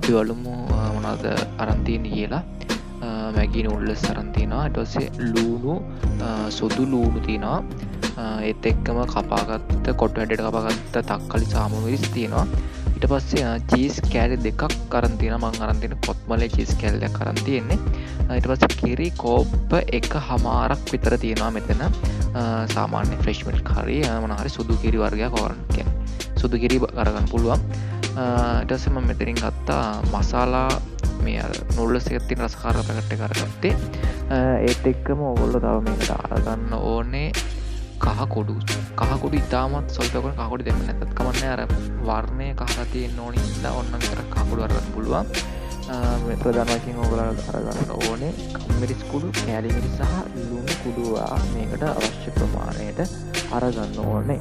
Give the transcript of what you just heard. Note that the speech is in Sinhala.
අපි බලමු මොනවද අරන් තියෙන්නේ කියලා. Maggi noodles අරන් තියෙනවා. ඊට පස්සේ ලූණු සුදු ලූණු තියෙනවා. ඒත් එක්කම කපාගත්ත කොටු හැඩයට කපාගත්ත තක්කලි සාමු මිරිස් තියෙනවා. ඊට පස්සේ චීස් කෑලි දෙකක් අරන් තියෙනවා. මම අරන් තියෙන කොත්මලේ චීස් කෑලි දෙකක් අරන් තියෙන්නේ. ඊට පස්සේ කිරි කෝප්ප එකමාරක් විතර තියෙනවා මෙතන. සාමාන්‍ය ෆ්‍රෙෂ් මිල්ක් හරි මොන හරි සුදු කිරි වර්ගයක් ඕන කියන්නේ. සුදු කිරි අරගන්න පුළුවන්. ඊට පස්සේ මම මෙතනින් ගත්තා මසාලා මේ අර නූඩල්ස් එකේ තියෙන රසකාරක පැකට් එක අරගත්තේ. ඒත් එක්කම ඕගොල්ලෝ තව මේකට අරගන්න ඕනේ කහ කොඩු ඉතාමත් සල්ප කරන කහ කොඩු දෙන්න නැත්නම් කමන්නේ අර වර්ණය කහලා තියෙන්න ඕනේ ඉඳලා ඔන්න විතරක් කහ කොඩු අරගන්න පුළුවන්. මේ ප්‍රධාන වශයෙන් ඕගොල්ලෝ අරගන්න ඕනේ මිරිස් කුඩු, කෑලි මිරිස් සහ ලුණු කුඩු මේකට අවශ්‍ය ප්‍රමාණයට අරගන්න ඕනේ.